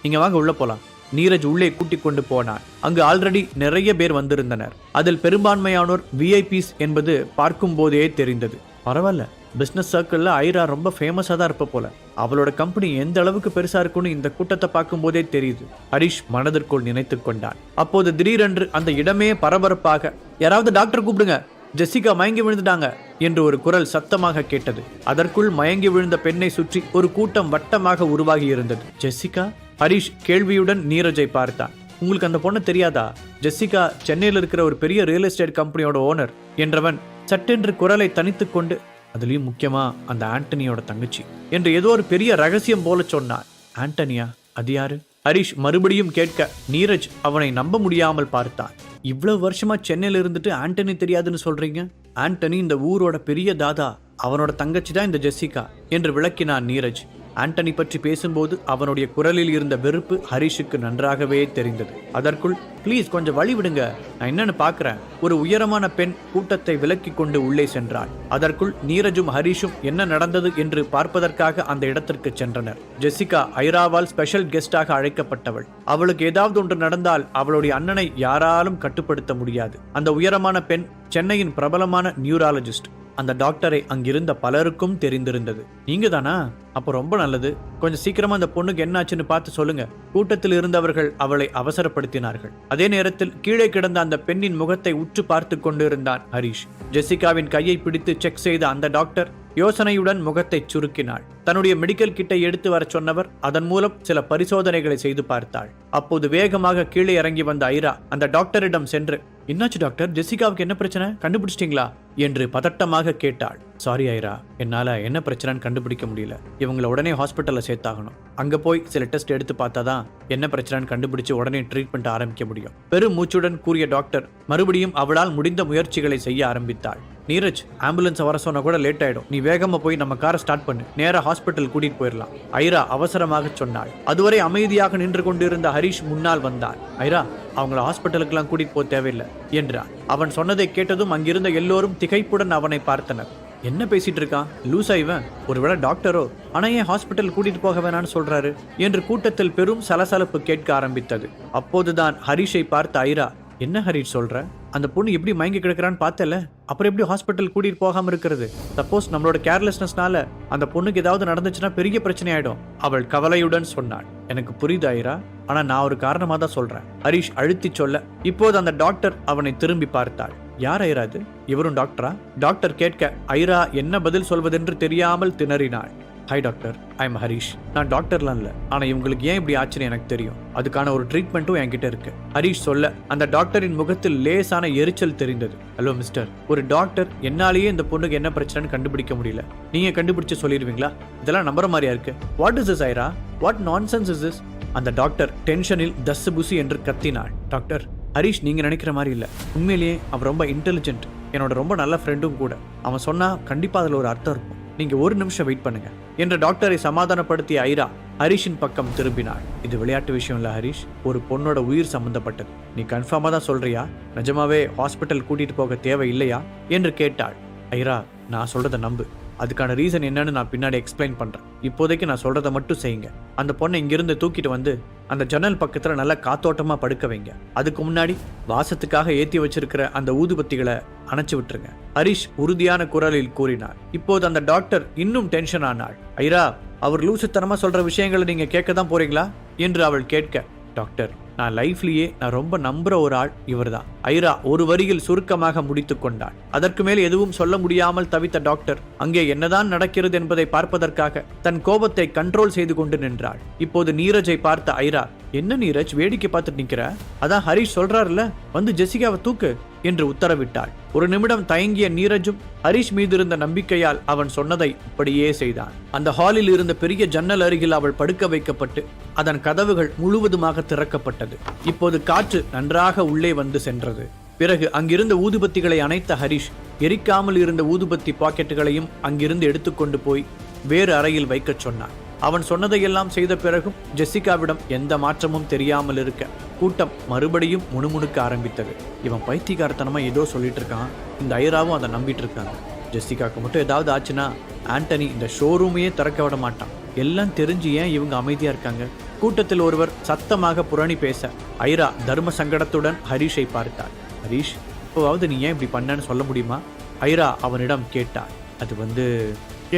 நீங்க வாங்க உள்ள போலாம். நீரஜ் உள்ளே கூட்டிக் கொண்டு போனார். அங்கு ஆல்ரெடி நிறைய பேர் வந்திருந்தனர். அதில் பெரும்பான்மையானோர் விஐபிஸ் என்பது பார்க்கும் போதே தெரிந்தது. பரவாயில்ல, பிசினஸ் சர்க்கிள்ல ஐரா ரொம்ப ஃபேமஸா தான் இருப்ப போல. அவளோட கம்பெனி எந்த அளவுக்கு பெருசா இருக்குன்னு இந்த கூட்டத்தை பார்க்கும் போதே தெரியுது. ஹரிஷ் மனதிற்குள் நினைத்து கொண்டான். அப்போது திடீரென்று அந்த இடமே பரபரப்பாக, யாராவது டாக்டர் கூப்பிடுங்க, ஜெசிகா மயங்கி விழுந்துட்டாங்க என்று ஒரு குரல் சத்தமாக கேட்டது. அதற்குள் மயங்கி விழுந்த பெண்ணை சுற்றி ஒரு கூட்டம் வட்டமாக உருவாகி இருந்தது. ஜெசிகா? ஹரிஷ் கேள்வியுடன் நீரஜை பார்த்தான். உங்களுக்கு அந்த பொண்ணு தெரியாதா? ஜெசிகா சென்னையில் இருக்கிற ஒரு பெரிய ரியல் எஸ்டேட் கம்பெனியோட ஓனர் என்றவன் சட்டென்று குரலை தனித்துக் கொண்டு, அதுலயும் முக்கியமா அந்த ஆண்டனியோட தங்கச்சி என்று ஏதோ ஒரு பெரிய ரகசியம் போல சொன்னார். ஆண்டனியா? அது யாரு? ஹரிஷ் மறுபடியும் கேட்க நீரஜ் அவனை நம்ப முடியாமல் பார்த்தான். இவ்வளவு வருஷமா சென்னையில இருந்துட்டு ஆண்டனி தெரியாதுன்னு சொல்றீங்க? ஆண்டனி இந்த ஊரோட பெரிய தாதா, அவனோட தங்கச்சி தான் இந்த ஜெசிகா என்று விளக்கினான் நீரஜ். ஆண்டனி பற்றி பேசும்போது அவனுடைய குரலில் இருந்த வெறுப்பு ஹரிஷுக்கு நன்றாகவே தெரிந்தது. அதற்குள், ப்ளீஸ் கொஞ்சம் வழி விடுங்க, நான் என்னன்னு பார்க்கிறேன். ஒரு உயரமான பெண் கூட்டத்தை விலக்கி கொண்டு உள்ளே சென்றாள். அதற்குள் நீரஜும் ஹரிஷும் என்ன நடந்தது என்று பார்ப்பதற்காக அந்த இடத்திற்கு சென்றனர். ஜெசிகா ஐராவால் ஸ்பெஷல் கெஸ்டாக அழைக்கப்பட்டவள். அவளுக்கு ஏதாவது ஒன்று நடந்தால் அவளுடைய அண்ணனை யாராலும் கட்டுப்படுத்த முடியாது. அந்த உயரமான பெண் சென்னையின் பிரபலமான நியூராலஜிஸ்ட். அந்த டாக்டரை அங்கிருந்த பலருக்கும் தெரிந்திருந்தது. நீங்க தானா? அப்போ ரொம்ப நல்லது. கொஞ்சம் சீக்கிரமா அந்த பொண்ணுக்கு என்னாச்சுன்னு பார்த்து சொல்லுங்க. கூட்டத்தில் இருந்தவர்கள் அவளை அவசரப்படுத்தினார்கள். அதே நேரத்தில் கீழே கிடந்த அந்த பெண்ணின் முகத்தை உற்று பார்த்து கொண்டிருந்தான் ஹரிஷ். ஜெசிகாவின் கையை பிடித்து செக் செய்த அந்த டாக்டர் யோசனையுடன் முகத்தை சுருக்கினாள். தன்னுடைய மெடிக்கல் கிட்டை எடுத்து வர சொன்னவர் அதன் மூலம் சில பரிசோதனைகளை செய்து பார்த்தாள். அப்போது வேகமாக கீழே இறங்கி வந்த ஐரா அந்த டாக்டரிடம் சென்று, என்னாச்சு டாக்டர், ஜெசிகாவுக்கு என்ன பிரச்சனை, கண்டுபிடிச்சிட்டீங்களா என்று பதட்டமாக கேட்டாள். சாரி ஐரா, என்னால என்ன பிரச்சனைன்னு கண்டுபிடிக்க முடியல. இவங்களை உடனே ஹாஸ்பிட்டல்ல சேர்த்தாகணும். அங்க போய் சில டெஸ்ட் எடுத்து பார்த்தாதான் என்ன பிரச்சனைன்னு கண்டுபிடிச்சு உடனே ட்ரீட்மெண்ட் ஆரம்பிக்க முடியும். பெரும் மூச்சுடன் கூறிய டாக்டர் மறுபடியும் அவளால் முடிந்த முயற்சிகளை செய்ய ஆரம்பித்தாள். நீரஜ், ஆம்புலன்ஸ் வர சொன்னா கூட லேட் ஆயிடும். நீ வேகமா போய் நம்ம காரை ஸ்டார்ட் பண்ணு, நேரா ஹாஸ்பிட்டல் கூட்டிட்டு போயிடலாம், ஐரா அவசரமாக சொன்னாள். அதுவரை அமைதியாக நின்று கொண்டிருந்த ஹரிஷ் முன்னால் வந்தான். ஐரா, அவங்கள ஹாஸ்பிட்டலுக்கெல்லாம் கூட்டிட்டு போக தேவையில்லை என்றான். அவன் சொன்னதை கேட்டதும் அங்கிருந்த எல்லோரும் திகைப்புடன் அவனை பார்த்தனர். என்ன பேசிட்டு இருக்கான், லூசா இவன்? ஒருவேளை டாக்டரோ? ஆனா ஏன் ஹாஸ்பிட்டல் கூட்டிட்டு போக வேணான்னு சொல்றாரு என்று கூட்டத்தில் பெரும் சலசலப்பு கேட்க ஆரம்பித்தது. அப்போதுதான் ஹரிஷை பார்த்த ஐரா, என்ன ஹரிஷ் சொல்ற? அந்த பொண்ணு எப்படி மயங்கி கிடக்கிறான்னு பார்த்தல, அப்புறம் எப்படி ஹாஸ்பிட்டல் கூட்டிட்டு போகாம இருக்கிறது? சப்போஸ் நம்மளோட கேர்லெஸ்னஸ்னால அந்த பொண்ணுக்கு ஏதாவது நடந்துச்சுன்னா பெரிய பிரச்சனை ஆயிடும், அவள் கவலையுடன் சொன்னாள். எனக்கு புரியுது ஐரா, ஆனா நான் ஒரு காரணமா தான் சொல்றேன், ஹரிஷ் அழுத்தி சொல்ல. இப்போது அந்த டாக்டர் அவனை திரும்பி பார்த்தாள். யார் ஐரா இது? இவரும் டாக்டரா? டாக்டர் கேட்க ஐரா என்ன பதில் சொல்வதென்று தெரியாமல் திணறினாள். Hi doctor, I am Harish. நான் டாக்டர்லாம் இல்லை, ஆனால் இவங்களுக்கு ஏன் இப்படி ஆச்சுன்னு எனக்கு தெரியும். அதுக்கான ஒரு ட்ரீட்மெண்ட்டும் என்கிட்ட இருக்கு. ஹரிஷ் சொல்ல அந்த டாக்டரின் முகத்தில் லேசான எரிச்சல் தெரிந்தது. ஹலோ மிஸ்டர், ஒரு டாக்டர் என்னாலேயே இந்த பொண்ணுக்கு என்ன பிரச்சனைன்னு கண்டுபிடிக்க முடியல, நீங்க கண்டுபிடிச்சு சொல்லிடுவீங்களா? இதெல்லாம் நம்புற மாதிரியா இருக்கு. What is this Airaa? What nonsense is this? அந்த டாக்டர் டென்ஷனில் தஸ்ஸு புசி என்று கத்தினாள். டாக்டர், ஹரிஷ் நீங்க நினைக்கிற மாதிரி இல்லை. உண்மையிலேயே அவன் ரொம்ப இன்டெலிஜென்ட், என்னோட ரொம்ப நல்ல ஃப்ரெண்டும் கூட. அவன் சொன்னா கண்டிப்பா அதுல ஒரு அர்த்தம் இருக்கும். நீங்க ஒரு நிமிஷம் வெயிட் பண்ணுங்க என்ற டாக்டரை சமாதானப்படுத்திய ஐரா ஹரிஷின் பக்கம் திரும்பினாள். இது விளையாட்டு விஷயம் இல்ல ஹரிஷ், ஒரு பொண்ணோட உயிர் சம்பந்தப்பட்டது. நீ கன்ஃபார்மா தான் சொல்றியா? நிஜமாவே ஹாஸ்பிட்டல் கூட்டிட்டு போக தேவை இல்லையா என்று கேட்டாள். ஐரா, நான் சொல்றத நம்பு. அதுக்கான ரீசன் என்னன்னு நான் பின்னாடி எக்ஸ்பிளைன் பண்றேன். இப்போதைக்கு நான் சொல்றதை மட்டும் செய்யுங்க. அந்த பொண்ணை இங்கிருந்து தூக்கிட்டு வந்து அந்த ஜன்னல் பக்கத்துல நல்லா காத்தோட்டமா படுக்க வைங்க. அதுக்கு முன்னாடி வாசத்துக்காக ஏத்தி வச்சிருக்கிற அந்த ஊதுபத்திகளை அணைச்சு விட்டுருங்க. ஹரிஷ் உறுதியான குரலில் கூறினார். இப்போது அந்த டாக்டர் இன்னும் டென்ஷன் ஆனாள். ஐரா, அவர் லூசுத்தனமா சொல்ற விஷயங்களை நீங்க கேட்க தான் போறீங்களா என்று அவள் கேட்க, டாக்டர், நான் லைஃப்லயே நான் ரொம்ப நம்புற ஒரு ஆள் இவர்தான். ஐரா ஒரு வரியில் சுருக்கமாக முடித்துக் கொண்டாள். அதற்கு மேல் எதுவும் சொல்ல முடியாமல் தவித்த டாக்டர் அங்கே என்னதான் நடக்கிறது என்பதை பார்ப்பதற்காக தன் கோபத்தை கண்ட்ரோல் செய்து கொண்டு நின்றாள். இப்போது நீரஜை பார்த்த ஐரா, என்ன நீரஜ் வேடிக்கை பார்த்துட்டு நிக்கிற? அதான் ஹரிஷ் சொல்றாருல, வந்து ஜெசிகாவை தூக்கு என்று உத்தரவிட்டாள். ஒரு நிமிடம் தயங்கிய நீரஜும் ஹரிஷ் மீது இருந்த நம்பிக்கையால் அவன் சொன்னதை அப்படியே செய்தான். அந்த ஹாலில் இருந்த பெரிய ஜன்னல் அருகில் அவள் படுக்க வைக்கப்பட்டு அதன் கதவுகள் முழுவதுமாக திறக்கப்பட்டது. இப்போது காற்று நன்றாக உள்ளே வந்து சென்றது. பிறகு அங்கிருந்த ஊதுபத்திகளை அணைத்த ஹரிஷ் எரிக்காமல் இருந்த ஊதுபத்தி பாக்கெட்டுகளையும் அங்கிருந்து எடுத்துக்கொண்டு போய் வேறு அறையில் வைக்கச் சொன்னான். அவன் சொன்னதையெல்லாம் செய்த பிறகும் ஜெசிகாவிடம் எந்த மாற்றமும் தெரியாமல் இருக்க கூட்டம் மறுபடியும் முணுமுணுக்க ஆரம்பித்தது. இவன் பைத்தியக்காரத்தனமா ஏதோ சொல்லிட்டு இருக்கான், இந்த ஐராவும் அதை நம்பிட்டு இருக்காங்க. ஜெசிகாவுக்கு மட்டும் ஏதாவது ஆச்சுன்னா ஆண்டனி இந்த ஷோரூமையே திறக்க விட மாட்டான். எல்லாம் தெரிஞ்சு ஏன் இவங்க அமைதியா இருக்காங்க? கூட்டத்தில் ஒருவர் சத்தமாக புரணி பேச ஐரா தர்ம சங்கடத்துடன் ஹரிஷை பார்த்தாள். ஹரிஷ், இப்போவாவது நீ ஏன் இப்படி பண்ணன்னு சொல்ல முடியுமா? ஐரா அவனிடம் கேட்டாள். அது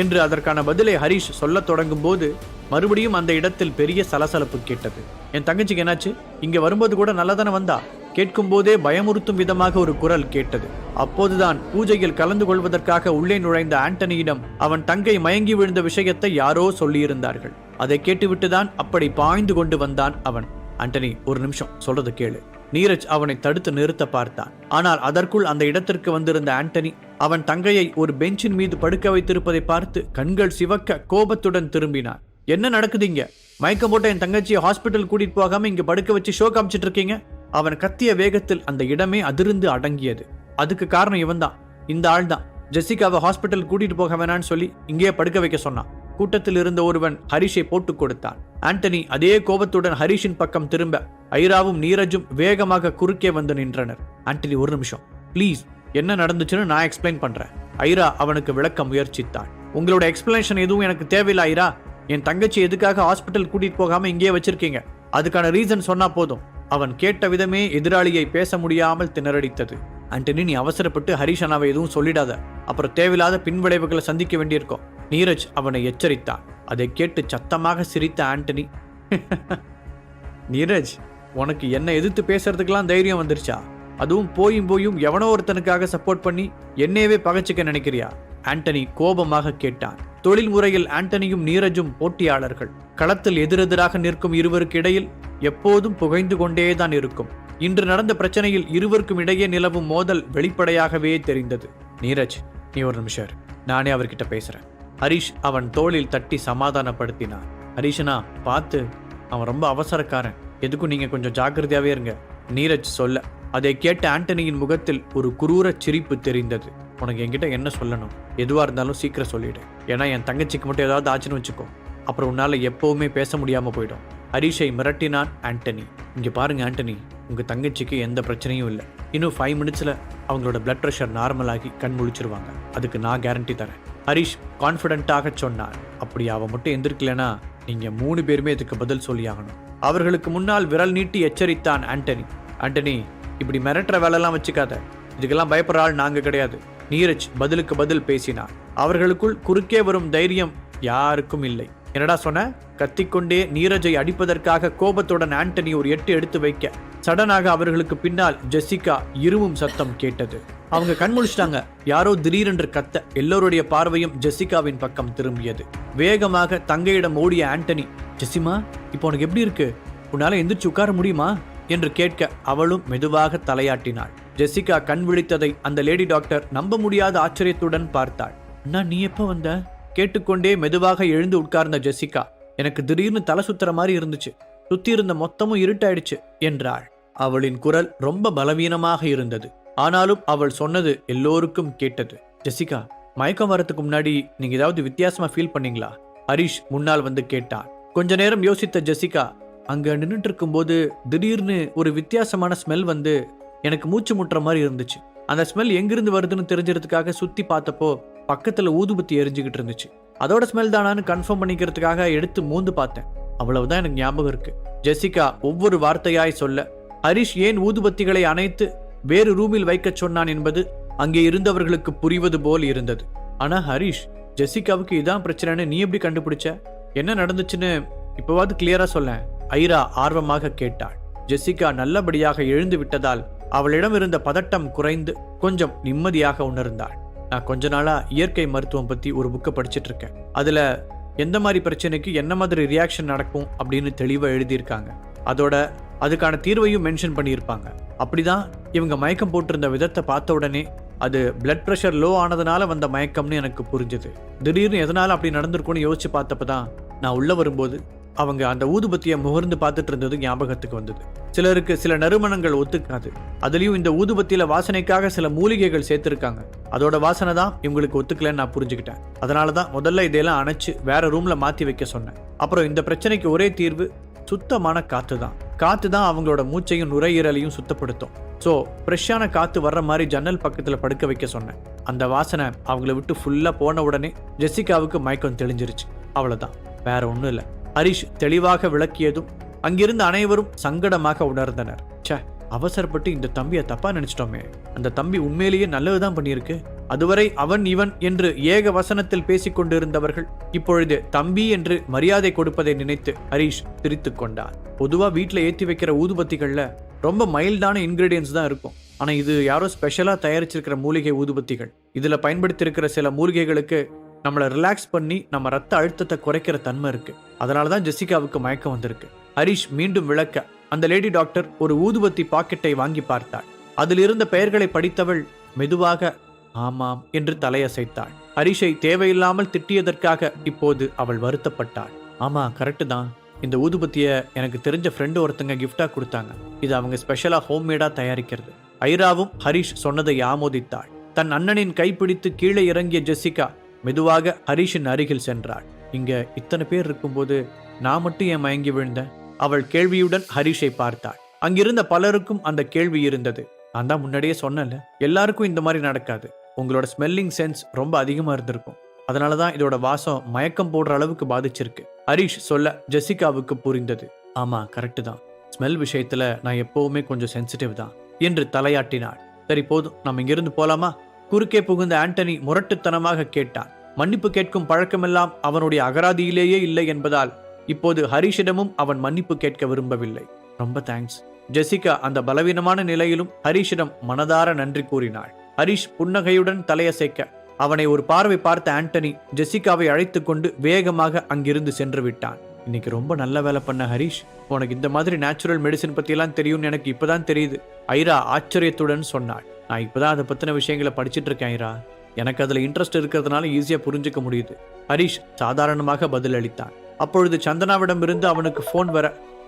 என்று அதற்கான பதிலை ஹரிஷ் சொல்லத் தொடங்கும் போது மறுபடியும் அந்த இடத்தில் பெரிய சலசலப்பு கேட்டது. என் தங்கச்சிக்கு என்னாச்சு? இங்க வரும்போது கூட நல்லதானே வந்தா? கேட்கும் போதே பயமுறுத்தும் விதமாக ஒரு குரல் கேட்டது. அப்போதுதான் பூஜையில் கலந்து கொள்வதற்காக உள்ளே நுழைந்த ஆண்டனியிடம் அவன் தங்கை மயங்கி விழுந்த விஷயத்தை யாரோ சொல்லியிருந்தார்கள். அதை கேட்டுவிட்டுதான் அப்படி பாய்ந்து கொண்டு வந்தான் அவன். ஆண்டனி, ஒரு நிமிஷம், சொல்றது கேளு. நீரஜ் அவனை தடுத்து நிறுத்த பார்த்தான். ஆனால் அதற்குள் அந்த இடத்திற்கு வந்திருந்த ஆண்டனி அவன் தங்கையை ஒரு பெஞ்சின் மீது படுக்க வைத்திருப்பதை பார்த்து கண்கள் சிவக்க கோபத்துடன் திரும்பினான். என்ன நடக்குதுங்க? மயக்கம் போட்ட என் தங்கச்சியை ஹாஸ்பிட்டல் கூட்டிட்டு போகாம இங்க படுக்க வச்சு ஷோ காமிச்சிட்டு இருக்கீங்க. அவன் கத்திய வேகத்தில் அந்த இடமே அதிர்ந்து அடங்கியது. அதுக்கு காரணம் இவன் தான், இந்த ஆள் தான். ஜெசிகாவை ஹாஸ்பிட்டல் கூட்டிட்டு போக வேணான்னு சொல்லி இங்கேயே படுக்க வைக்க சொன்னான். கூட்டத்தில் இருந்த ஒருவன் ஹரிஷை போட்டுக் கொடுத்தான். ஆண்டனி அதே கோபத்துடன் ஹரிஷின் பக்கம் திரும்ப ஐராவும் நீரஜும் வேகமாக குறுக்கே வந்து நின்றனர். ஆண்டனி, ஒரு நிமிஷம் ப்ளீஸ், என்ன நடந்துச்சுன்னு நான் எக்ஸ்பிளைன் பண்றேன். ஐரா அவனுக்கு விளக்க முயற்சித்தான். உங்களோட எக்ஸ்பிளனேஷன் எதுவும் எனக்கு தேவையில்லை ஐரா. என் தங்கச்சி எதுக்காக ஹாஸ்பிட்டல் கூட்டிட்டு போகாம இங்கேயே வச்சிருக்கீங்க? அதுக்கான ரீசன் சொன்னா போதும். அவன் கேட்ட விதமே எதிராளியை பேச முடியாமல் திணறடித்தது. ஆண்டனி, நீ அவசரப்பட்டு ஹரிஷ் அண்ணாவை எதுவும் சொல்லிடாத, அப்புறம் தேவையில்லாத பின்விளைவுகளை சந்திக்க வேண்டியிருக்கும். நீரஜ் அவனை எச்சரித்தான். அதை கேட்டு சத்தமாக சிரித்த ஆண்டனி, நீரஜ், உனக்கு என்ன எதிர்த்து பேசுறதுக்கெல்லாம் தைரியம் வந்துருச்சா? அதுவும் போயும் எவனோ ஒருத்தனுக்காக சப்போர்ட் பண்ணி என்னையவே பகைச்சிக்க நினைக்கிறியா? ஆண்டனி கோபமாக கேட்டான். தொழில் முறையில் ஆண்டனியும் நீரஜும் போட்டியாளர்கள். களத்தில் எதிரெதிராக நிற்கும் இருவருக்கு இடையில் எப்போதும் புகைந்து கொண்டேதான் இருக்கும். இன்று நடந்த பிரச்சனையில் இருவருக்கும் இடையே நிலவும் மோதல் வெளிப்படையாகவே தெரிந்தது. நீரஜ், நீ ஒரு நிமிஷம், நானே அவர்கிட்ட பேசுறேன். ஹரிஷ் அவன் தோளில் தட்டி சமாதானப்படுத்தினான். ஹரிஷனா, பார்த்து, அவன் ரொம்ப அவசரக்காரன், எதுக்கும் நீங்க கொஞ்சம் ஜாக்கிரதையாவே இருங்க, நீரஜ் சொல்ல. அதை கேட்ட ஆண்டனியின் முகத்தில் ஒரு குரூர சிரிப்பு தெரிந்தது. உனக்கு என்கிட்ட என்ன சொல்லணும்? எதுவா இருந்தாலும் சீக்கிரம் சொல்லிடு. ஏன்னா என் தங்கச்சிக்கு மட்டும் ஏதாவது ஆச்சுன்னு வச்சுக்கோ, அப்புறம் உன்னால எப்பவுமே பேச முடியாம போயிடும். ஹரிஷை மிரட்டினான் ஆண்டனி. இங்க பாருங்க ஆண்டனி, உங்க தங்கச்சிக்கு எந்த பிரச்சனையும் இல்லை. இன்னும் 5 மினிட்ஸ்ல அவங்களோட பிளட் ப்ரெஷர் நார்மல் ஆகி கண் முழிச்சிருவாங்க. அதுக்கு நான் கேரண்டி தரேன். ஹரிஷ் கான்ஃபிடென்ட்டாக சொன்னான். அப்படி அவன் மட்டும் எந்திருக்கலனா நீங்க 3 பேருமே இதுக்கு பதில் சொல்லி ஆகணும். அவர்களுக்கு முன்னால் விரல் நீட்டி எச்சரித்தான் ஆண்டனி. ஆண்டனி, இப்படி மிரட்டுற வேலைலாம் வச்சுக்காத, இதுக்கெல்லாம் பயப்படுற ஆள் நாங்க கிடையாது. நீரஜ் பதிலுக்கு பதில் பேசினார். அவர்களுக்குள் குறுக்கே வரும் தைரியம் யாருக்கும் இல்லை. என்னடா சொன்ன? கத்திக்கொண்டே நீரஜை அடிப்பதற்காக கோபத்துடன் ஆண்டனி ஒரு 8 எடுத்து வைக்க சடனாக அவர்களுக்கு பின்னால் ஜெசிகா இருமும் சத்தம் கேட்டது. அவங்க கண் முழிச்சிட்டாங்க. யாரோ திடீரென்று கத்த எல்லோருடைய பார்வையும் ஜெசிகாவின் பக்கம் திரும்பியது. வேகமாக தங்கையிடம் ஓடிய ஆண்டனி, ஜெசிமா, இப்போ உனக்கு எப்படி இருக்கு? உன்னால எந்திரிச்சு உட்கார முடியுமா என்று கேட்க அவளும் மெதுவாக தலையாட்டினாள். ஜெசிகா கண் விழித்ததை அந்த லேடி டாக்டர் நம்ப முடியாத ஆச்சரியத்துடன் பார்த்தாள். அண்ணா, நீ எப்ப வந்த? கேட்டுக்கொண்டே மெதுவாக எழுந்து உட்கார்ந்த ஜெசிகா, எனக்கு திடீர்னு தலை சுத்துற மாதிரி இருந்துச்சு, சுத்தி இருந்த மொத்தமும் இருட்டாயிடுச்சு என்றாள். அவளின் குரல் ரொம்ப பலவீனமாக இருந்தது. ஆனாலும் அவள் சொன்னது எல்லோருக்கும் கேட்டது. ஜெசிகா, மயக்கம் வரத்துக்கு முன்னாடி நீங்க ஏதாவது வித்தியாசமா ஃபீல் பண்ணீங்களா? ஹரிஷ் முன்னால் வந்து கேட்டான். கொஞ்ச நேரம் யோசித்த ஜெசிகா, அங்க நின்றுட்டு இருக்கும் போது திடீர்னு ஒரு வித்தியாசமான ஸ்மெல் வந்து எனக்கு மூச்சு முட்டுற மாதிரி இருந்துச்சு. அந்த ஸ்மெல் எங்கிருந்து வருதுன்னு தெரிஞ்சிறதுக்காக சுத்தி பார்த்தப்போ பக்கத்துல ஊதுபத்தி எரிஞ்சுக்கிட்டு இருந்துச்சு. அதோட ஸ்மெல் தானான்னு கன்ஃபார்ம் பண்ணிக்கிறதுக்காக எடுத்து மூந்து பார்த்தேன். அவ்வளவுதான் எனக்கு ஞாபகம் இருக்கு. ஜெசிகா ஒவ்வொரு வார்த்தையாய் சொல்ல ஹரிஷ் ஏன் ஊதுபத்திகளை அணைத்து வேறு ரூமில் வைக்க சொன்னான் என்பது அங்கே இருந்தவர்களுக்கு புரிவது போல் இருந்தது. ஆனா ஹரிஷ், ஜெசிகாவுக்கு இதான் பிரச்சனைன்னு நீ எப்படி கண்டுபிடிச்ச? என்ன நடந்துச்சுன்னு இப்பவாது கிளியரா சொல்ல, ஐரா ஆர்வமாக கேட்டாள். ஜெசிகா நல்லபடியாக எழுந்து விட்டதால் அவளிடம் இருந்த பதட்டம் குறைந்து கொஞ்சம் நிம்மதியாக உணர்ந்தாள். நான் கொஞ்ச நாளா இயற்கை மருத்துவம் பத்தி ஒரு புக்கை படிச்சுட்டு இருக்கேன். அதுல எந்த மாதிரி பிரச்சனைக்கு என்ன மாதிரி ரியாக்ஷன் நடக்கும் அப்படின்னு தெளிவா எழுதியிருக்காங்க. அதோட அதுக்கான தீர்வையும் மென்ஷன் பண்ணியிருப்பாங்க. அப்படிதான் இவங்க மயக்கம் போட்டிருந்த விதத்தை பார்த்த உடனே அது பிளட் ப்ரெஷர் லோ ஆனதுனால வந்த மயக்கம்னு எனக்கு புரிஞ்சுது. திடீர்னு எதனால அப்படி நடந்திருக்கும்னு யோசிச்சு பார்த்தப்பதான் நான் உள்ள வரும்போது அவங்க அந்த ஊதுபத்தியை முகர்ந்து பார்த்துட்டு இருந்தது ஞாபகத்துக்கு வந்தது. சிலருக்கு சில நறுமணங்கள் ஒத்துக்காது. அதுலயும் இந்த ஊதுபத்தியில வாசனைக்காக சில மூலிகைகள் சேர்த்திருக்காங்க. அதோட வாசனை தான் இவங்களுக்கு ஒத்துக்கலன்னு நான் புரிஞ்சுக்கிட்டேன். அதனாலதான் முதல்ல இதையெல்லாம் அணைச்சு வேற ரூம்ல மாத்தி வைக்க சொன்னேன். அப்புறம் இந்த பிரச்சனைக்கு ஒரே தீர்வு சுத்தமான காத்து தான். காத்து தான் அவங்களோட மூச்சையும் நுரையீரலையும் சுத்தப்படுத்தும். ஸோ ஃப்ரெஷ்ஷான காத்து வர்ற மாதிரி ஜன்னல் பக்கத்துல படுக்க வைக்க சொன்னேன். அந்த வாசனை அவங்கள விட்டு ஃபுல்லா போன உடனே ஜெசிகாவுக்கு மயக்கம் தெளிஞ்சிருச்சு. அவ்வளவுதான், வேற ஒன்றும் இல்லை. ஹரிஷ் தெளிவாக விளக்கியதும் அங்கிருந்த அனைவரும் சங்கடமாக உணர்ந்தனர். ச்சே, அவசரப்பட்டு இந்த தம்பியை தப்பா நினைச்சிட்டோமே. அந்த தம்பி உண்மையிலேயே நல்லதுதான் பண்ணியிருக்கு. அதுவரை அவன் இவன் என்று ஏக வசனத்தில் பேசிக் கொண்டிருந்தவர்கள் இப்பொழுது தம்பி என்று மரியாதை கொடுப்பதை நினைத்து ஹரிஷ் சிரித்துக் கொண்டார். பொதுவா வீட்டுல ஏத்தி வைக்கிற ஊதுபத்திகள்ல ரொம்ப மைல்டான இன்கிரீடியன்ஸ் தான் இருக்கும். ஆனா இது யாரோ ஸ்பெஷலா தயாரிச்சிருக்கிற மூலிகை ஊதுபத்திகள். இதுல பயன்படுத்தி இருக்கிற சில மூலிகைகளுக்கு நம்மளை ரிலாக்ஸ் பண்ணி நம்ம ரத்த அழுத்தத்தை குறைக்கிற தன்மை இருக்கு. அதனாலதான் ஜெசிகாவுக்கு மயக்கம் வந்திருக்கு. ஹரிஷ் மீண்டும் விளக்க அந்த லேடி டாக்டர் ஒரு ஊதுபத்தி பாக்கெட்டை வாங்கி பார்த்தாள். அதில் இருந்த பெயர்களை படித்தவள் மெதுவாக ஆமாம் என்று தலையசைத்தாள். ஹரிஷை தேவையில்லாமல் திட்டியதற்காக இப்போது அவள் வருத்தப்பட்டாள். ஆமா, கரெக்டு தான். இந்த ஊதுபத்திய எனக்கு தெரிஞ்ச ஃப்ரெண்டு ஒருத்தங்க கிஃப்டா கொடுத்தாங்க. இது அவங்க ஸ்பெஷலா ஹோம்மேடா தயாரிக்கிறது. ஐராவும் ஹரிஷ் சொன்னதை ஆமோதித்தாள். தன் அண்ணனின் கைப்பிடித்து கீழே இறங்கிய ஜெசிகா மெதுவாக ஹரிஷின் அருகில் சென்றாள். இங்க இத்தனை பேர் இருக்கும்போது நான் மட்டும் ஏன் மயங்கி விழுந்தேன்? அவள் கேள்வியுடன் ஹரிஷை பார்த்தாள். அங்கிருந்த பலருக்கும் அந்த கேள்வி இருந்தது. நான் தான் முன்னாடியே சொன்னல, எல்லாருக்கும் இந்த மாதிரி நடக்காது. உங்களோட ஸ்மெல்லிங் சென்ஸ் ரொம்ப அதிகமா இருந்திருக்கும். அதனாலதான் இதோட வாசம் மயக்கம் போடுற அளவுக்கு பாதிச்சிருக்கு. ஹரிஷ் சொல்ல ஜெசிகாவுக்கு புரிந்தது. ஆமா, கரெக்டு தான். ஸ்மெல் விஷயத்துல நான் எப்பவுமே கொஞ்சம் சென்சிட்டிவ் தான் என்று தலையாட்டினாள். சரி போதும், நம்ம இங்கிருந்து போலாமா? குறுக்கே புகுந்த ஆண்டனி முரட்டுத்தனமாக கேட்டான். மன்னிப்பு கேட்கும் பழக்கமெல்லாம் அவனுடைய அகராதியிலேயே இல்லை என்பதால் இப்போது ஹரிஷிடமும் அவன் மன்னிப்பு கேட்க விரும்பவில்லை. ரொம்ப தேங்க்ஸ். ஜெசிகா அந்த பலவீனமான நிலையிலும் ஹரிஷிடம் மனதார நன்றி கூறினாள். ஹரிஷ் புன்னகையுடன் தலையசைக்க அவனை ஒரு பார்வை பார்த்த ஆண்டனி ஜெசிகாவை அழைத்து கொண்டு வேகமாக அங்கிருந்து சென்று விட்டான். இன்னைக்கு ரொம்ப நல்ல வேலை பண்ண ஹரிஷ். உனக்கு இந்த மாதிரி நேச்சுரல் மெடிசின் பத்தி எல்லாம் தெரியும்னு எனக்கு இப்பதான் தெரியுது. ஐரா ஆச்சரியத்துடன் சொன்னாள். நான் இப்பதான் அதை பத்தின விஷயங்களை படிச்சுட்டு இருக்கேன் ஐரா. எனக்கு அதுல இன்ட்ரெஸ்ட் இருக்கிறதுனால ஈஸியா புரிஞ்சுக்க முடியுது. ஹரிஷ் சாதாரணமாக பதில் அளித்தான். அப்பொழுது சந்தனாவிடம் இருந்து அவனுக்கு போன் வர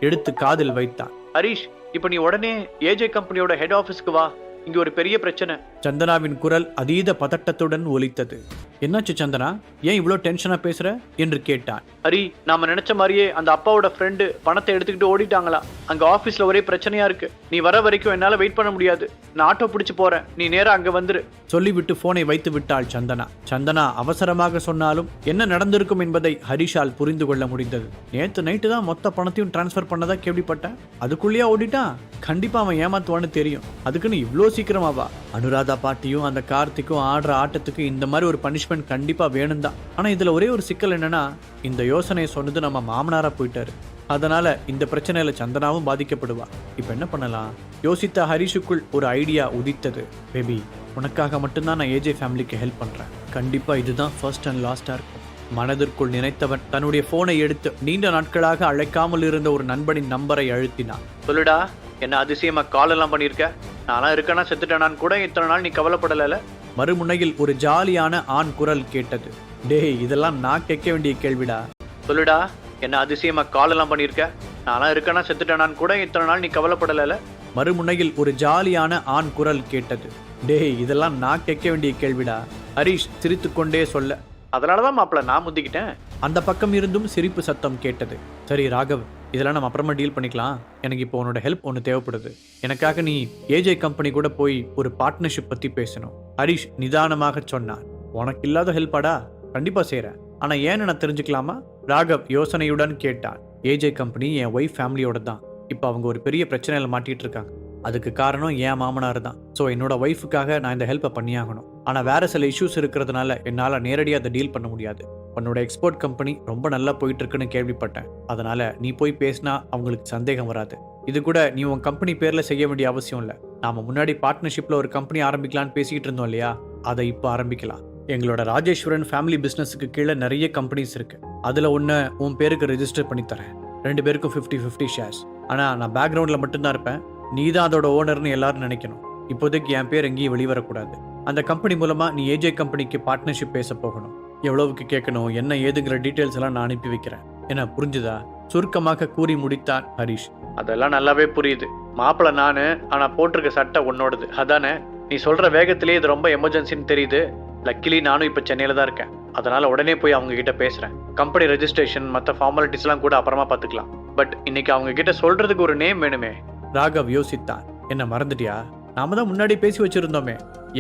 எடுத்து காதில் வைத்தான். ஹரிஷ், இப்ப நீ உடனே ஏஜே கம்பெனியோட ஹெட் ஆபீஸ்க்கு வா. இங்க ஒரு பெரிய பிரச்சனை. சந்தனாவின் குரல் அதீத பதட்டத்துடன் ஒலித்தது. என்னாச்சு சந்தனா, ஏன் இவ்வளோ டென்ஷனா பேசுற என்று கேட்டான். ஹரி, நாம நினைச்ச மாதிரியே அந்த அப்பாவோட ஃப்ரெண்டு பணத்தை எடுத்துக்கிட்டு ஓடிட்டாங்களா? அங்க ஆபீஸ்ல ஒரே பிரச்சனையா இருக்கு. நீ வர வரைக்கும் என்னால வெயிட் பண்ண முடியாது. நான் ஆட்டோ பிடிச்சு போறேன், நீ நேரா அங்க வந்துரு சொல்லிவிட்டு போனை வைத்து விட்டாள் சந்தனா. சந்தனா அவசரமாக சொன்னாலும் என்ன நடந்திருக்கும் என்பதை ஹரிஷால் புரிந்து கொள்ள முடிந்தது. நேத்து நைட்டு தான் மொத்த பணத்தையும் டிரான்ஸ்பர் பண்ணதா கேள்விப்பட்டேன். அதுக்குள்ளேயே ஓடிட்டான். கண்டிப்பா அவன் ஏமாத்துவான்னு தெரியும். அதுக்குன்னு இவ்வளோ சீக்கிரமாவா? அனுராதா பாட்டியும் அந்த கார்த்திக்கும் ஆடுற ஆட்டத்துக்கு இந்த மாதிரி ஒரு பனிஷ்மெண்ட் கண்டிப்பா வேணும் தான். ஆனா இதுல ஒரே ஒரு சிக்கல் என்னன்னா, இந்த யோசனையை சொன்னது நம்ம மாமனாரா போயிட்டாரு. அதனால இந்த பிரச்சனையில சந்தனாவும் பாதிக்கப்படுவா. இப்ப என்ன பண்ணலாம்? யோசித்த ஹரிஷுக்குள் ஒரு ஐடியா உதித்தது. பேபி, உனக்காக மட்டும்தான் நான் ஏஜே ஃபேமிலிக்கு ஹெல்ப் பண்றேன். கண்டிப்பா இதுதான் ஃபர்ஸ்ட் அண்ட் லாஸ்டா இருக்கும். மனதிற்குள் நினைத்தவன் தன்னுடைய போனை எடுத்து நீண்ட நாட்களாக அழைக்காமல் இருந்த ஒரு நண்பனின் நம்பரை அழுத்தினான். சொல்லுடா, என்ன அதிசயமா கால் எல்லாம் பண்ணிருக்க? நானா இருக்கனா செத்துட்டானான்னு கூட இத்தனை நாள் நீ கவலைப்படல. மறுமுனையில் ஒரு ஜாலியான ஆண் குரல் கேட்டது. டேய், இதெல்லாம் நான் கேட்க வேண்டிய கேள்விடா. சொல்லுடா, என்ன அதிசயமா கால் எல்லாம் பண்ணிருக்க? நானா இருக்கனா செத்துட்டானான்னு கூட இத்தனை நாள் நீ கவலைப்படல. மறுமுனையில் ஒரு ஜாலியான ஆண் குரல் கேட்டது. டேய், இதெல்லாம் நான் கேட்க வேண்டிய கேள்விடா. ஹரிஷ் சிரித்துக்கொண்டே சொல்ல, அதனாலதான் மாப்பிள்ள நான் முந்திக்கிட்டேன். அந்த பக்கம் இருந்தும் சிரிப்பு சத்தம் கேட்டது. சரி ராகவ், இதெல்லாம் நம்ம அப்புறமா டீல் பண்ணிக்கலாம். எனக்கு இப்போ உன்னோட ஹெல்ப் ஒன்று தேவைப்படுது. எனக்காக நீ ஏஜே கம்பெனி கூட போய் ஒரு பார்ட்னர்ஷிப் பத்தி பேசணும். ஹரிஷ் நிதானமாக சொன்னார். உனக்கு இல்லாத ஹெல்ப்பாடா? கண்டிப்பா செய்றேன். ஆனா ஏன்னு நான் தெரிஞ்சுக்கலாமா? ராகவ் யோசனையுடன் கேட்டான். ஏஜே கம்பெனி என் ஒய்ஃப் ஃபேமிலியோட தான். இப்போ அவங்க ஒரு பெரிய பிரச்சனையில மாட்டிட்டு இருக்காங்க. அதுக்கு காரணம் என் மாமனார் தான். ஸோ என்னோட ஒய்ஃபுக்காக நான் இந்த ஹெல்ப்பை பண்ணியாகணும். ஆனால் வேற சில இஷ்யூஸ் இருக்கிறதுனால என்னால் நேரடியாக அதை டீல் பண்ண முடியாது. உன்னோட எக்ஸ்போர்ட் கம்பெனி ரொம்ப நல்லா போயிட்டு இருக்குன்னு கேள்விப்பட்டேன். அதனால நீ போய் பேசினா அவங்களுக்கு சந்தேகம் வராது. இது கூட நீ உன் கம்பெனி பேர்ல செய்ய வேண்டிய அவசியம் இல்லை. நாம முன்னாடி பார்ட்னர்ஷிப்ல ஒரு கம்பெனி ஆரம்பிக்கலான்னு பேசிக்கிட்டு இருந்தோம் இல்லையா? அதை இப்போ ஆரம்பிக்கலாம். எங்களோட ராஜேஸ்வரன் ஃபேமிலி பிசினஸுக்கு கீழே நிறைய கம்பெனிஸ் இருக்கு. அதுல ஒன்று உன் பேருக்கு ரெஜிஸ்டர் பண்ணி தரேன். 2 பேருக்கும் 50-50 ஷேர்ஸ். ஆனா நான் பேக்ரவுண்ட்ல மட்டும்தான் இருப்பேன். நீ தான் அதோட ஓனர்னு எல்லாரும் நினைக்கணும். இப்போதைக்கு என் பேர் எங்கேயும் வெளிவரக்கூடாது. அந்த கம்பெனி மூலமா நீ ஏஜே கம்பெனிக்கு பார்ட்னர்ஷிப் பேச போகணும். எவ்வளவுக்கு கேட்கணும், என்ன ஏதுங்கிற டீட்டெயில்ஸ் எல்லாம் நான் அனுப்பி வைக்கிறேன். என்ன புரிஞ்சுதா? சுருக்கமாக கூறி முடித்தான் ஹரிஷ். அதெல்லாம் நல்லாவே புரியுது மாப்பிள்ள நானு. ஆனா போட்டிருக்க சட்டை உன்னோடது அதானே? நீ சொல்ற வேகத்திலேயே இது ரொம்ப எமர்ஜென்சின்னு தெரியுது. லக்கிலி நானும் இப்ப சென்னையில தான் இருக்கேன். அதனால உடனே போய் அவங்க கிட்ட பேசுறேன். கம்பெனி ரெஜிஸ்ட்ரேஷன் மற்ற ஃபார்மாலிட்டிஸ் எல்லாம் கூட அப்புறமா பாத்துக்கலாம். பட் இன்னைக்கு அவங்க கிட்ட சொல்றதுக்கு ஒரு நேம் வேணுமே. ராகவ் யோசித்தான். என்ன மறந்துட்டியா? நாம தான் முன்னாடி பேசி வச்சிருந்தோமே.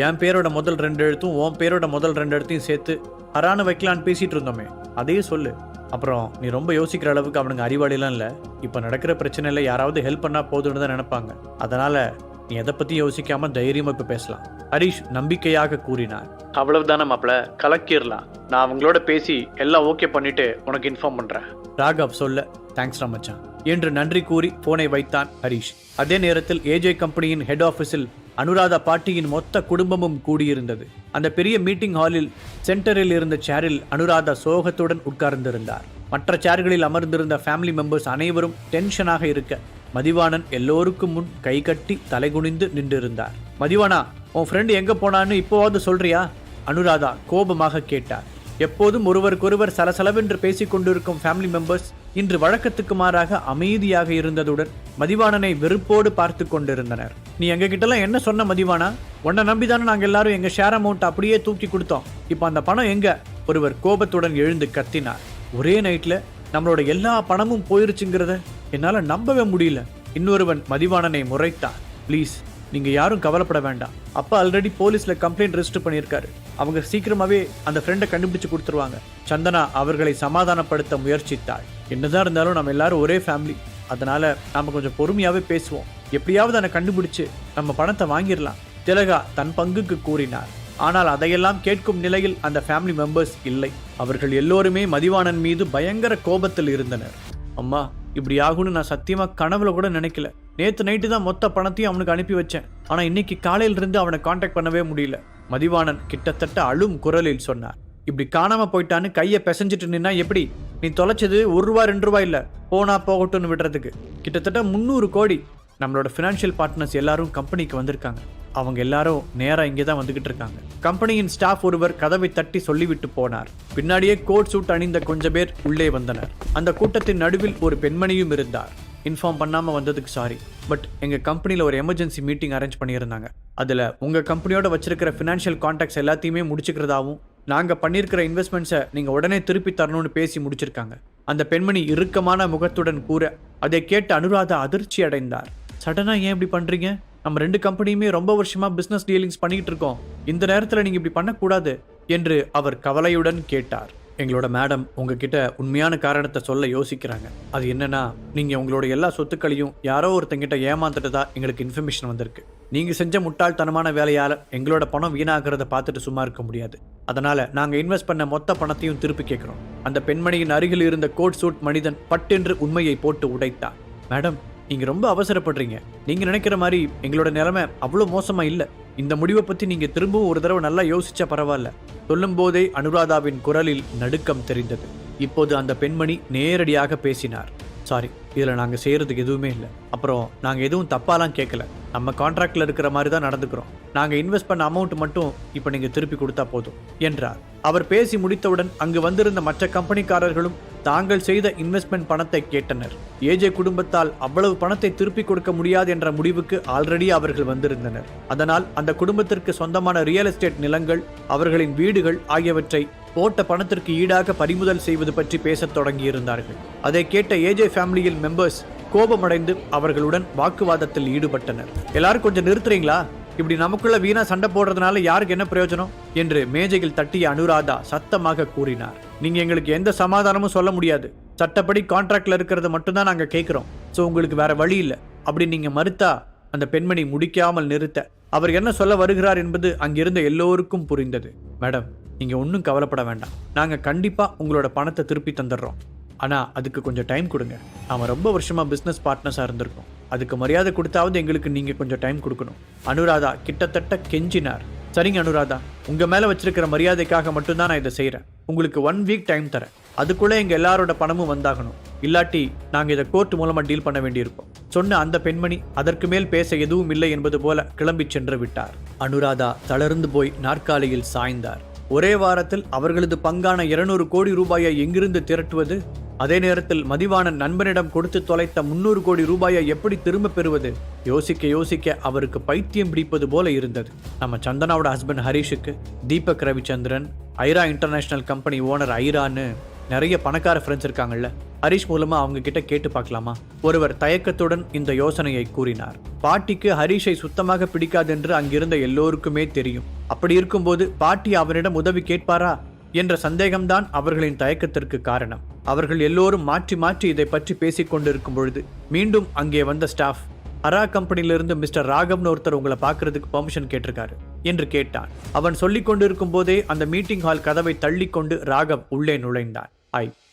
என் பேரோட முதல் 2 எழுத்தும் உன் பேரோட முதல் 2 எழுத்தையும் சேர்த்து ஹரான வைக்கலான்னு பேசிட்டு இருந்தோமே. அதையே சொல்லு. அப்புறம் நீ ரொம்ப யோசிக்கிற அளவுக்கு அவனுங்க அறிவாளிலாம் இல்லை. இப்போ நடக்கிற பிரச்சனையில யாராவது ஹெல்ப் பண்ணா போதும்னு தான் நினைப்பாங்க. அதனால நீ எதை பத்தி யோசிக்காம தைரியமா இப்ப பேசலாம், ஹரிஷ் நம்பிக்கையாக கூறினார். அவ்வளவுதானே மாப்ள, கலக்கிடலாம். நான் அவங்களோட பேசி எல்லாம் ஓகே பண்ணிட்டு உனக்கு இன்ஃபார்ம் பண்றேன். ராகவ் சொல்ல, தேங்க்ஸ் மச்சான் என்று நன்றி கூறி போனை வைத்தான் ஹரிஷ். அதே நேரத்தில் ஏஜே கம்பெனியின் ஹெட் ஆபீஸில் அனுராதா பாட்டியின் மொத்த குடும்பமும் கூடியிருந்தது. அந்த பெரிய மீட்டிங் ஹாலில் சென்டரில் இருந்த சேரில் அனுராதா சோகத்துடன் உட்கார்ந்திருந்தார். மற்ற சேர்களில் அமர்ந்திருந்த ஃபேமிலி மெம்பர்ஸ் அனைவரும் டென்ஷனாக இருக்க மதிவாணன் எல்லோருக்கும் முன் கை கட்டி தலைகுனிந்து நின்றிருந்தார். மதிவானா, உன் ஃப்ரெண்டு எங்க போனான்னு இப்போவாவது சொல்றியா? அனுராதா கோபமாக கேட்டார். எப்போதும் ஒருவருக்கொருவர் சலசலவென்று பேசிக் கொண்டிருக்கும் ஃபேமிலி மெம்பர்ஸ் இன்று வழக்கத்துக்கு மாறாக அமைதியாக இருந்ததுடன் மதிவாணனை வெறுப்போடு பார்த்து கொண்டிருந்தனர். நீ எங்க கிட்டலாம் என்ன சொன்ன மதிவானா? உன்னை நம்பிதானே நாங்க எல்லாரும் எங்க ஷேர் அமௌண்ட் அப்படியே தூக்கி கொடுத்தோம். இப்ப அந்த பணம் எங்க? ஒருவர் கோபத்துடன் எழுந்து கத்தினார். ஒரே நைட்ல நம்மளோட எல்லா பணமும் போயிருச்சுங்கிறத என்னால நம்பவே முடியல. இன்னொருவன் மதிவாணனை முறைத்தான். ப்ளீஸ், நீங்க யாரும் கவலைப்பட வேண்டாம். அப்பா ஆல்ரெடி போலீஸ்ல கம்ப்ளைண்ட் ரெஜிஸ்டர் பண்ணியிருக்காரு. அவங்க சீக்கிரமாவே அந்த ஃப்ரெண்டை கண்டுபிடிச்சு கொடுத்துருவாங்க. சந்தனா அவர்களை சமாதானப்படுத்த முயற்சித்தாள். என்னதான் இருந்தாலும் நம்ம எல்லாரும் ஒரே ஃபேமிலி, அதனால நாம கொஞ்சம் பொறுமையாவே பேசுவோம். எப்படியாவது அதை கண்டுபிடிச்சு நம்ம பணத்தை வாங்கிடலாம், திலகா தன் பங்குக்கு கூறினார். ஆனால் அதையெல்லாம் கேட்கும் நிலையில் அந்த ஃபேமிலி மெம்பர்ஸ் இல்லை. அவர்கள் எல்லோருமே மதிவாணன் மீது பயங்கர கோபத்தில் இருந்தனர். அம்மா, இப்படி ஆகும்னு நான் சத்தியமா கனவுல கூட நினைக்கல. நேத்து நைட்டு தான் மொத்த பணத்தையும் அவனுக்கு அனுப்பி வச்சேன். ஆனா இன்னைக்கு காலையில இருந்து அவனை கான்டாக்ட் பண்ணவே முடியல. மதிவாணன் கிட்டத்தட்ட அழும் குரலில் சொன்னார். இப்படி காணாம போயிட்டான்னு கையை பிசைஞ்சிட்டு நின்னா எப்படி? நீ தொலைச்சது ₹1 ₹2 இல்ல, போனா போகட்டும்னு விடுறதுக்கு கிட்டத்தட்ட 300 கோடி. நம்மளோட ஃபினான்ஷியல் பார்ட்னர்ஸ் எல்லாரும் கம்பெனிக்கு வந்திருக்காங்க. அவங்க எல்லாரும் நேரா இங்கே தான் வந்துகிட்டு இருக்காங்க. கம்பெனியின் ஸ்டாஃப் ஒருவர் கதவை தட்டி சொல்லிவிட்டு போனார். பின்னாடியே கோட் சூட் அணிந்த கொஞ்சம் பேர் உள்ளே வந்தனர். அந்த கூட்டத்தின் நடுவில் ஒரு பெண்மணியும் இருந்தார். இன்ஃபார்ம் பண்ணாம வந்ததுக்கு சாரி, பட் எங்க கம்பெனியில் ஒரு எமர்ஜென்சி மீட்டிங் அரேஞ்ச் பண்ணியிருந்தாங்க. அதுல உங்க கம்பெனியோட வச்சிருக்கிற ஃபினான்ஷியல் கான்டாக்ட்ஸ் எல்லாத்தையுமே முடிச்சுக்கிறதாவும் நாங்க பண்ணியிருக்கிற இன்வெஸ்ட்மெண்ட்ஸை நீங்க உடனே திருப்பி தரணும்னு பேசி முடிச்சிருக்காங்க. அந்த பெண்மணி இறுக்கமான முகத்துடன் கூற அதை கேட்டு அனுராதா அதிர்ச்சி அடைந்தார். சடனா ஏன் இப்படி பண்றீங்க? நம்ம 2 கம்பெனியுமே ரொம்ப வருஷமா பிசினஸ் டீலிங்ஸ் பண்ணிட்டு இருக்கோம். இந்த நேரத்துல நீங்க இப்படி பண்ணக்கூடாது என்று அவர் கவலையுடன் கேட்டார். எங்களோட மேடம் உங்ககிட்ட உண்மையான காரணத்தை சொல்ல யோசிக்கிறாங்க. அது என்னன்னா, நீங்க உங்களோட எல்லா சொத்துக்களையும் யாரோ ஒருத்தங்கிட்ட ஏமாந்துட்டதா எங்களுக்கு இன்ஃபர்மேஷன் வந்திருக்கு. நீங்க செஞ்ச முட்டாள்தனமான வேலையால எங்களோட பணம் வீணாகிறத பார்த்துட்டு சும்மா இருக்க முடியாது. அதனால நாங்க இன்வெஸ்ட் பண்ண மொத்த பணத்தையும் திருப்பி கேட்கிறோம். அந்த பெண்மணியின் அருகில் இருந்த கோட் சூட் மனிதன் பட்டென்று உண்மையை போட்டு உடைத்தார். மேடம், நீங்க ரொம்ப அவசரப்படுறீங்க. நீங்க நினைக்கிற மாதிரி எங்களோட நிலைமை அவ்வளவு மோசமா இல்ல. இந்த முடிவை பத்தி நீங்க திரும்பவும் ஒரு தடவை நல்லா யோசிச்சா பரவாயில்ல. சொல்லும் போதே அனுராதாவின் குரலில் நடுக்கம் தெரிந்தது. இப்போது அந்த பெண்மணி நேரடியாக பேசினார். சாரி, இதுல நாங்க செய்யறதுக்கு எதுவுமே இல்லை. அப்புறம் நாங்க எதுவும் தப்பாலாம் கேட்கல. நம்ம கான்ட்ராக்ட்ல இருக்கிற மாதிரி தான் நடந்துக்கிறோம். நாங்க இன்வெஸ்ட் பண்ண அமௌண்ட் மட்டும் இப்ப நீங்க திருப்பி கொடுத்தா போதும் என்றார். அவர் பேசி முடித்தவுடன் அங்கு வந்திருந்த மற்ற கம்பெனிக்காரர்களும் தாங்கள் செய்த இன்வெஸ்ட்மெண்ட் பணத்தை கேட்டனர். ஏஜே குடும்பத்தால் அவ்வளவு பணத்தை திருப்பி கொடுக்க முடியாது என்ற முடிவுக்கு ஆல்ரெடி அவர்கள் வந்திருந்தனர். அதனால் அந்த குடும்பத்திற்கு சொந்தமான ரியல் எஸ்டேட் நிலங்கள், அவர்களின் வீடுகள் ஆகியவற்றை போட்ட பணத்திற்கு ஈடாக பறிமுதல் செய்வது பற்றி பேசத் தொடங்கியிருந்தார்கள். அதை கேட்ட ஏஜே ஃபேமிலியில் மெம்பர்ஸ் கோபமடைந்து அவர்களுடன் வாக்குவாதத்தில் ஈடுபட்டனர். எல்லாரும் கொஞ்சம் நிறுத்துறீங்களா? இப்படி நமக்குள்ள வீணா சண்டை போடுறதுனால யாருக்கு என்ன பிரயோஜனம் என்று மேஜையில் தட்டிய அனுராதா சத்தமாக கூறினார். நீங்க எங்களுக்கு எந்த சமாதானமும் சொல்ல முடியாது. சட்டப்படி கான்ட்ராக்ட்ல இருக்கிறது மட்டும்தான் நாங்க கேட்கிறோம். சோ உங்களுக்கு வேற வழி இல்லை. அப்படி நீங்க மறுத்தா அந்த பெண்மணி முடிக்காமல் நிறுத்த அவர் என்ன சொல்ல வருகிறார் என்பது அங்கிருந்த எல்லோருக்கும் புரிந்தது. மேடம், நீங்க ஒன்றும் கவலைப்பட வேண்டாம். நாங்க கண்டிப்பா உங்களோட பணத்தை திருப்பி தந்துடுறோம். ஆனா அதுக்கு கொஞ்சம் டைம் கொடுங்க. நாம ரொம்ப வருஷமா பிசினஸ் பார்ட்னர்ஸா இருந்திருக்கோம். அதுக்கு மரியாதை கொடுத்தாவது எங்களுக்கு நீங்க கொஞ்சம் டைம் கொடுக்கணும். அனுராதா கிட்டத்தட்ட கெஞ்சினார். சரிங்க அனுராதா, உங்க மேல வச்சிருக்கிற மரியாதைக்காக மட்டும்தான் நான் இதை செய்யறேன். உங்களுக்கு 1 வீக் டைம் தரேன். அதுக்குள்ள எங்க எல்லாரோட பணமும் வந்தாகணும். இல்லாட்டி நாங்க இதை கோர்ட் மூலமா டீல் பண்ண வேண்டியிருப்போம் சொன்ன அந்த பெண்மணி அதற்கு மேல் பேச எதுவும் இல்லை என்பது போல கிளம்பி சென்று விட்டார். அனுராதா தளர்ந்து போய் நாற்காலியில் சாய்ந்தார். ஒரே வாரத்தில் அவர்களது பங்கான 200 கோடி ரூபாயை எங்கிருந்து திரட்டுவது? அதே நேரத்தில் மதிவாணன் நண்பனிடம் கொடுத்து தொலைத்த 300 கோடி ரூபாயை எப்படி திரும்ப பெறுவது? யோசிக்க யோசிக்க அவருக்கு பைத்தியம் பிடிப்பது போல இருந்தது. நம்ம சந்தனாவோட ஹஸ்பண்ட் ஹரிஷுக்கு Deepak Ravichandran, Aira international company owner ஐரான்னு நிறைய பணக்கார ஃப்ரெண்ட்ஸ் இருக்காங்கல்ல. ஹரிஷ் மூலமா அவங்க கிட்ட கேட்டு பார்க்கலாமா? ஒருவர் தயக்கத்துடன் இந்த யோசனையை கூறினார். பாட்டிக்கு ஹரிஷை சுத்தமாக பிடிக்காது என்று அங்கிருந்த எல்லோருக்குமே தெரியும். அப்படி இருக்கும்போது பாட்டி அவனிடம் உதவி கேட்பாரா என்ற சந்தேகம்தான் அவர்களின் தயக்கத்திற்கு காரணம். அவர்கள் எல்லோரும் மாற்றி மாற்றி இதை பற்றி பேசிக் கொண்டிருக்கும் பொழுது மீண்டும் அங்கே வந்த ஸ்டாஃப், ஹரா கம்பெனியிலிருந்து மிஸ்டர் ராகவ்னு ஒருத்தர் உங்களை பார்க்கறதுக்கு பெர்மிஷன் கேட்டிருக்காரு என்று கேட்டான். அவன் சொல்லிக் கொண்டிருக்கும் போதே அந்த மீட்டிங் ஹால் கதவை தள்ளி கொண்டு ராகவ் உள்ளே நுழைந்தான்.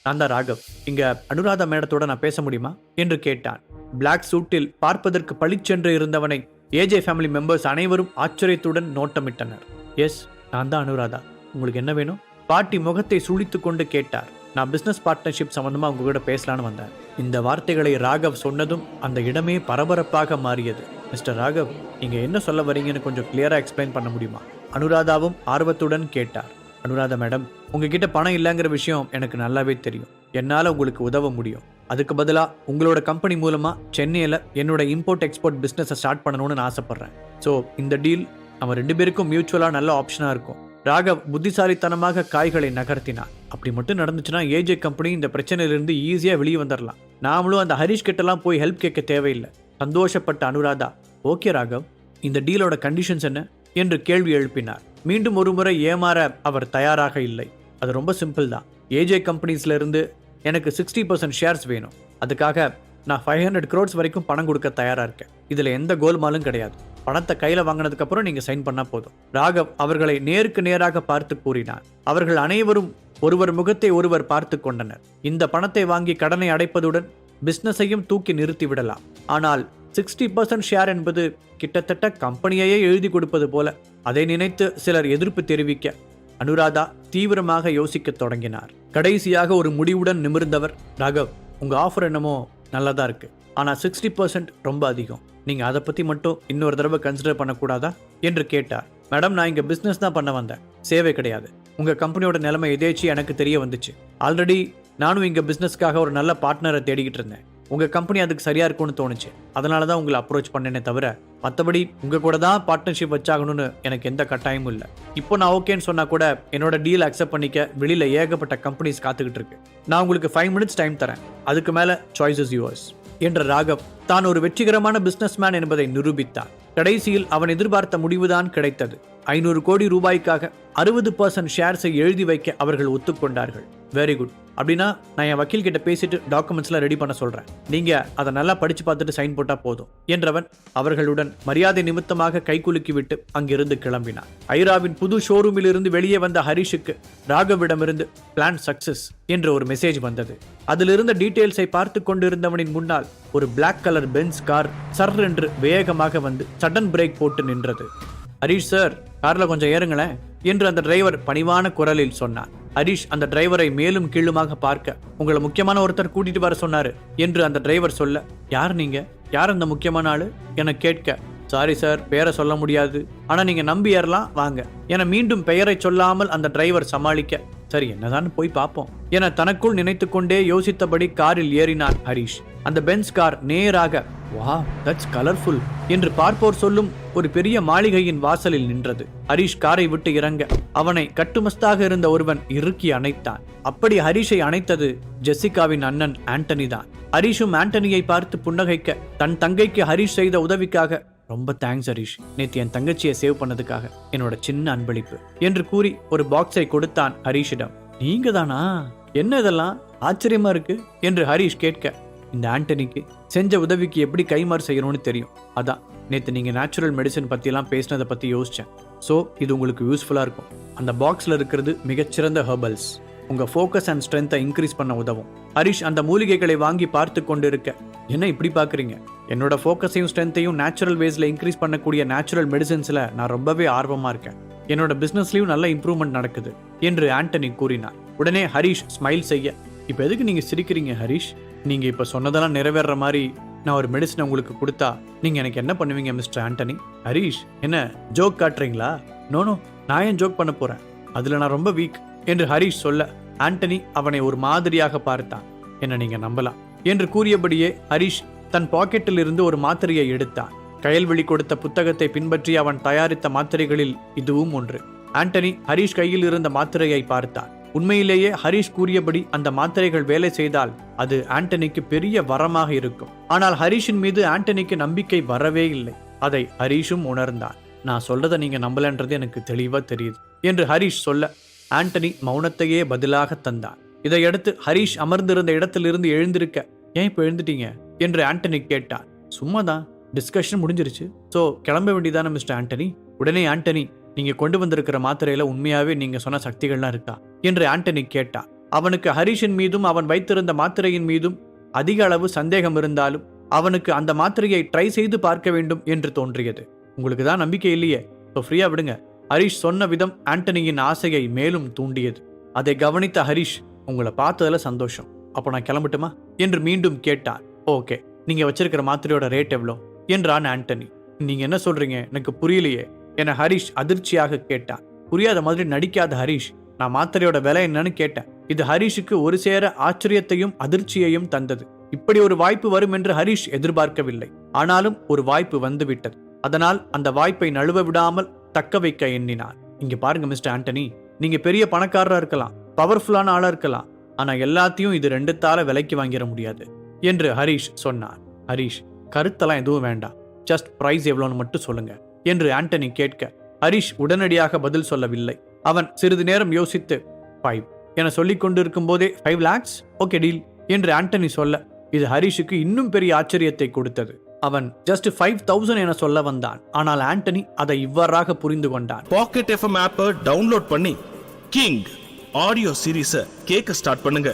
நான் தான் ராகவ், இங்க அனுராதா மேடத்தோட நான் பேச முடியுமா என்று கேட்டான். பிளாக் சூட்டில் பார்ப்பதற்கு பளிச்சென்று இருந்தவனை ஏஜே ஃபேமிலி மெம்பர்ஸ் அனைவரும் ஆச்சரியத்துடன் நோட்டமிட்டனர். எஸ், நான் தான் அனுராதா, உங்களுக்கு என்ன வேணும்? பாட்டி முகத்தை சுழித்துக் கொண்டு கேட்டார். நான் பிசினஸ் பார்ட்னர்ஷிப் சம்பந்தமா உங்க கூட பேசலான்னு வந்தேன். இந்த வார்த்தைகளை ராகவ் சொன்னதும் அந்த இடமே பரபரப்பாக மாறியது. மிஸ்டர் ராகவ், நீங்க என்ன சொல்ல வரீங்கன்னு கொஞ்சம் கிளியரா எக்ஸ்பிளைன் பண்ண முடியுமா? அனுராதாவும் ஆர்வத்துடன் கேட்டார். அனுராதா மேடம், உங்ககிட்ட பணம் இல்லைங்கிற விஷயம் எனக்கு நல்லாவே தெரியும். என்னால் உங்களுக்கு உதவ முடியும். அதுக்கு பதிலாக உங்களோட கம்பெனி மூலமாக சென்னையில் என்னோட இம்போர்ட் எக்ஸ்போர்ட் பிஸ்னஸை ஸ்டார்ட் பண்ணணும்னு நான் ஆசைப்பட்றேன். ஸோ இந்த டீல் நம்ம 2 பேருக்கும் மியூச்சுவலாக நல்ல ஆப்ஷனாக இருக்கும். ராகவ் புத்திசாலித்தனமாக காய்களை நகர்த்தினார். அப்படி மட்டும் நடந்துச்சுன்னா ஏஜே கம்பெனி இந்த பிரச்சனையிலிருந்து ஈஸியாக வெளியே வந்துடலாம். நாமளும் அந்த ஹரிஷ் கிட்டலாம் போய் ஹெல்ப் கேட்க தேவையில்லை. சந்தோஷப்பட்ட அனுராதா, ஓகே ராகவ், இந்த டீலோட கண்டிஷன்ஸ் என்ன என்று கேள்வி எழுப்பினார். மீண்டும் ஒரு முறை ஏமாற அவர் தயாராக இல்லை. அது ரொம்ப சிம்பிள் தான். ஏஜே கம்பெனிஸ்ல இருந்து எனக்கு 60% ஷேர்ஸ் வேணும். அதுக்காக நான் 500 crores வரைக்கும் பணம் கொடுக்க தயாரா இருக்கேன். இதுல எந்த கோல்மாலும் கிடையாது. பணத்தை கையில வாங்கினதுக்கு அப்புறம் நீங்க சைன் பண்ணா போதும். ராகவ் அவர்களை நேருக்கு நேராக பார்த்து கூறினார். அவர்கள் அனைவரும் ஒருவர் முகத்தை ஒருவர் பார்த்து கொண்டனர். இந்த பணத்தை வாங்கி கடனை அடைப்பதுடன் பிசினஸையும் தூக்கி நிறுத்தி விடலாம். ஆனால் 60% ஷேர் என்பது கிட்டத்தட்ட கம்பெனியையே எழுதி கொடுப்பது போல. அதை நினைத்து சிலர் எதிர்ப்பு தெரிவிக்க அனுராதா தீவிரமாக யோசிக்க தொடங்கினார். கடைசியாக ஒரு முடிவுடன் நிமிர்ந்தவர், ராகவ், உங்க ஆஃபர் என்னமோ நல்லதா இருக்கு, ஆனா 60% ரொம்ப அதிகம். நீங்க அதை பத்தி மட்டும் இன்னொரு தடவை கன்சிடர் பண்ணக்கூடாதா என்று கேட்டார். மேடம், நான் இங்க பிசினஸ் தான் பண்ண வந்தேன், சேவை கிடையாது. உங்க கம்பெனியோட நிலைமை எதேச்சி எனக்கு தெரிய வந்துச்சு. ஆல்ரெடி நானும் இங்க பிசினஸ்க்காக ஒரு நல்ல பார்ட்னரை தேடிக்கிட்டு இருந்தேன். உங்க கம்பெனி அதுக்கு சரியா இருக்கும்னு தோணுச்சு. அதனால தான் உங்களை அப்ரோச் பண்ணேனே தவிர மற்றபடி உங்க கூட தான் பார்ட்னர்ஷிப் வச்சாகணும்னு எனக்கு எந்த கட்டாயமும் இல்லை. இப்போ நான் ஓகேன்னு சொன்னா கூட என்னோட டீல் அக்செப்ட் பண்ணிக்க வெளியில ஏகப்பட்ட கம்பெனிஸ் காத்துக்கிட்டு இருக்கு. நான் உங்களுக்கு 5 minutes டைம் தரேன், அதுக்கு மேல சாய்ஸ் இஸ் யுவர்ஸ் என்ற ராகவ் தான் ஒரு வெற்றிகரமான பிசினஸ்மேன் என்பதை நிரூபித்தார். கடைசியில் அவன் எதிர்பார்த்த முடிவுதான் கிடைத்தது. 500 கோடி ரூபாய்க்காக 60% ஷேர்ஸை எழுதி வைக்க அவர்கள் ஒத்துக்கொண்டார்கள். Very good. அப்படின்னா நான் என் வக்கீல் கிட்ட பேசிட்டு டாக்குமெண்ட்ஸ்லாம் ரெடி பண்ண சொல்றேன். நீங்க அதை நல்லா படிச்சு பார்த்துட்டு சைன் போட்டா போதும் என்றவன் அவர்களுடன் மரியாதை நிமித்தமாக கைகுலுக்கி விட்டு அங்கிருந்து கிளம்பினார். ஐராவின் புது ஷோரூமில் இருந்து வெளியே வந்த ஹரிஷுக்கு ராகவிடமிருந்து பிளான் சக்சஸ் என்ற ஒரு மெசேஜ் வந்தது. அதிலிருந்த டீடைல்ஸை பார்த்து கொண்டிருந்தவனின் முன்னால் ஒரு black colour Benz car sir என்று வேகமாக வந்து சடன் பிரேக் போட்டு நின்றது. ஹரிஷ் சார், கார்ல கொஞ்சம் ஏறுங்களேன் என்று அந்த டிரைவர் பணிவான குரலில் சொன்னார். ஹரிஷ் அந்த டிரைவரை மேலும் கீழுமாக பார்க்க, உங்களை முக்கியமான ஒருத்தர் கூட்டிட்டு வர சொன்னாரு என்று அந்த டிரைவர் சொல்ல, யார் நீங்க, யார் அந்த முக்கியமான ஆளு என கேட்க, சாரி சார், பெயரை சொல்ல முடியாது, ஆனா நீங்க நம்பி ஏறலாம் வாங்க என மீண்டும் பெயரை சொல்லாமல் அந்த டிரைவர் சமாளிக்க, சரி என்னதான் போய் பார்ப்போம் என தனக்குள் நினைத்து கொண்டே யோசித்தபடி காரில் ஏறினார் ஹரிஷ். அந்த பென்ஸ் கார் நேராக வா தட்ஸ் கலர்ஃபுல் என்று பார்ப்போர் சொல்லும் ஒரு பெரிய மாளிகையின் வாசலில் நின்றது. ஹரிஷ் காரை விட்டு இறங்க அவனை கட்டுமஸ்தாக இருந்த ஒருவன் இறுக்கி அணைத்தான். அப்படி ஹரிஷை அணைத்தது ஜெசிகாவின் அண்ணன் ஆண்டனி தான். ஹரிஷும் ஆண்டனியை பார்த்து புன்னகைக்க, தன் தங்கைக்கு ஹரிஷ் செய்த உதவிக்காக ரொம்ப தேங்க்ஸ் ஹரிஷ், நேற்று என் தங்கச்சியை சேவ் பண்ணதுக்காக என்னோட சின்ன அன்பளிப்பு என்று கூறி ஒரு பாக்ஸை கொடுத்தான் ஹரிஷிடம். நீங்க தானா, என்ன இதெல்லாம் ஆச்சரியமா இருக்கு என்று ஹரிஷ் கேட்க, இந்த ஆண்டனிக்கு செஞ்ச உதவிக்கு எப்படி கைமாறு செய்யணும்னு தெரியும், அதான் நேற்று நீங்க நேச்சுரல் மெடிசன் பத்தியெல்லாம் பேசினதை பத்தி யோசிச்சேன். ஸோ இது உங்களுக்கு யூஸ்ஃபுல்லா இருக்கும். அந்த பாக்ஸ்ல இருக்கிறது மிகச்சிறந்த ஹெர்பல்ஸ், உங்க ஃபோக்கஸ் அண்ட் ஸ்ட்ரென்த்தை இன்க்ரீஸ் பண்ண உதவும். ஹரிஷ் அந்த மூலிகைகளை வாங்கி பார்த்து கொண்டிருக்க, என்ன இப்படி பாக்குறீங்க, என்னோட ஃபோக்கஸையும் ஸ்ட்ரென்த்தையும் நேச்சுரல் வேஸ்ல இன்க்ரீஸ் பண்ணக்கூடிய நேச்சுரல் மெடிசன்ஸ்ல நான் ரொம்பவே ஆர்வமா இருக்கேன். என்னோட பிசினஸ்லயும் நல்ல இம்ப்ரூவ்மெண்ட் நடக்குது என்று ஆண்டனி கூறினார். உடனே ஹரிஷ் ஸ்மைல் செய்ய, இப்ப எதுக்கு நீங்க சிரிக்கிறீங்க ஹரிஷ், நீங்க இப்ப சொன்னதெல்லாம் நிறைவேற மாதிரி நான் ஒரு மெடிசனை உங்களுக்கு கொடுத்தா நீங்க எனக்கு என்ன பண்ணுவீங்க மிஸ்டர் ஆண்டனி? ஹரிஷ், என்ன ஜோக் காட்டுறீங்களா? நோனோ, நான் ஏன் ஜோக் பண்ண போறேன், அதுல நான் ரொம்ப வீக் என்று ஹரிஷ் சொல்ல, ஆண்டனி அவனை ஒரு மாதிரியாக பார்த்தான். என்ன நீங்க நம்பலாம் என்று கூறியபடியே ஹரிஷ் தன் பாக்கெட்டில் இருந்து ஒரு மாத்திரையை எடுத்தான். கயல்வெளி கொடுத்த புத்தகத்தை பின்பற்றி அவன் தயாரித்த மாத்திரைகளில் இதுவும் ஒன்று. ஆண்டனி ஹரிஷ் கையில் இருந்த மாத்திரையை பார்த்தான். உண்மையிலேயே ஹரிஷ் கூறியபடி அந்த மாத்திரைகள் வேலை செய்தால் அது ஆண்டனிக்கு பெரிய வரமாக இருக்கும். ஆனால் ஹரிஷின் மீது ஆண்டனிக்கு நம்பிக்கை வரவே இல்லை. அதை ஹரிஷும் உணர்ந்தான். நான் சொல்றதை நீங்க நம்பலன்றது எனக்கு தெளிவா தெரியுது என்று ஹரிஷ் சொல்ல, ஆண்டனி மௌனத்தையே பதிலாக தந்தான். இதையடுத்து ஹரிஷ் அமர்ந்திருந்த இடத்திலிருந்து எழுந்திருக்க, ஏன் இப்போ எழுந்துட்டீங்க என்று ஆண்டனி கேட்டான். சும்மாதான், டிஸ்கஷன் முடிஞ்சிருச்சு, ஸோ கிளம்ப வேண்டியதானே மிஸ்டர் ஆண்டனி. உடனே ஆண்டனி, நீங்க கொண்டு வந்திருக்கிற மாத்திரையில உண்மையாவே நீங்க சொன்ன சக்திகள்லாம் இருக்கா என்று ஆண்டனி கேட்டான். அவனுக்கு ஹரிஷின் மீதும் அவன் வைத்திருந்த மாத்திரையின் மீதும் அதிக அளவு சந்தேகம் இருந்தாலும் அவனுக்கு அந்த மாத்திரையை ட்ரை செய்து பார்க்க வேண்டும் என்று தோன்றியது. உங்களுக்கு தான் நம்பிக்கை இல்லையே, ஸோ ஃப்ரீயா விடுங்க. ஹரிஷ் சொன்ன விதம் ஆண்டனியின் ஆசையை மேலும் தூண்டியது. அதை கவனித்த ஹரிஷ், உங்களை பார்த்ததுல சந்தோஷம், அப்போ நான் கிளம்பட்டுமா என்று மீண்டும் கேட்டான். ஓகே, நீங்க வச்சிருக்கிற மாத்திரையோட ரேட் எவ்வளோ என்றான் ஆண்டனி. நீங்க என்ன சொல்றீங்க, எனக்கு புரியலையே என ஹரிஷ் அதிர்ச்சியாக கேட்டான். புரியாத மாதிரி நடிக்காத ஹரிஷ், நான் மாத்திரையோட விலை என்னன்னு கேட்டேன். இது ஹரிஷுக்கு ஒரு சேர ஆச்சரியத்தையும் அதிர்ச்சியையும் தந்தது. இப்படி ஒரு வாய்ப்பு வரும் என்று ஹரிஷ் எதிர்பார்க்கவில்லை. ஆனாலும் ஒரு வாய்ப்பு வந்துவிட்டது. அதனால் அந்த வாய்ப்பை நழுவ விடாமல் தக்க வைக்க எண்ணினான். இங்க பாருங்க மிஸ்டர் ஆண்டனி, நீங்க பெரிய பணக்காரரா இருக்கலாம், பவர்ஃபுல்லான ஆளா இருக்கலாம், ஆனா எல்லாத்தையும் இது ரெண்டுத்தால விலைக்கு வாங்கிட முடியாது என்று ஹரிஷ் சொன்னான். ஹரிஷ், கருத்தெல்லாம் எதுவும் வேண்டாம், ஜஸ்ட் பிரைஸ் எவ்வளோன்னு மட்டும் சொல்லுங்க என்று ஆண்டனி கேட்க, ஹரிஷ் உடனடியாக பதில் சொல்லவில்லை. அவன் சிறிது நேரம் யோசித்து 5 என சொல்லிக் கொண்டிருக்கும் போதே 5 lakhs, ஓகே டீல் என்று ஆண்டனி சொல்ல, இது ஹரிஷுக்கு இன்னும் பெரிய ஆச்சரியத்தை கொடுத்தது. அவன் ஜஸ்ட் 5,000 என சொல்ல வந்தான். ஆனால் ஆண்டனி அதை இவ்வாறாக புரிந்து கொண்டான். பாக்கெட் எஃப்எம் ஆப்பை டவுன்லோட் பண்ணி கிங் ஆடியோ சீரீஸை கேட்க ஸ்டார்ட் பண்ணுங்க.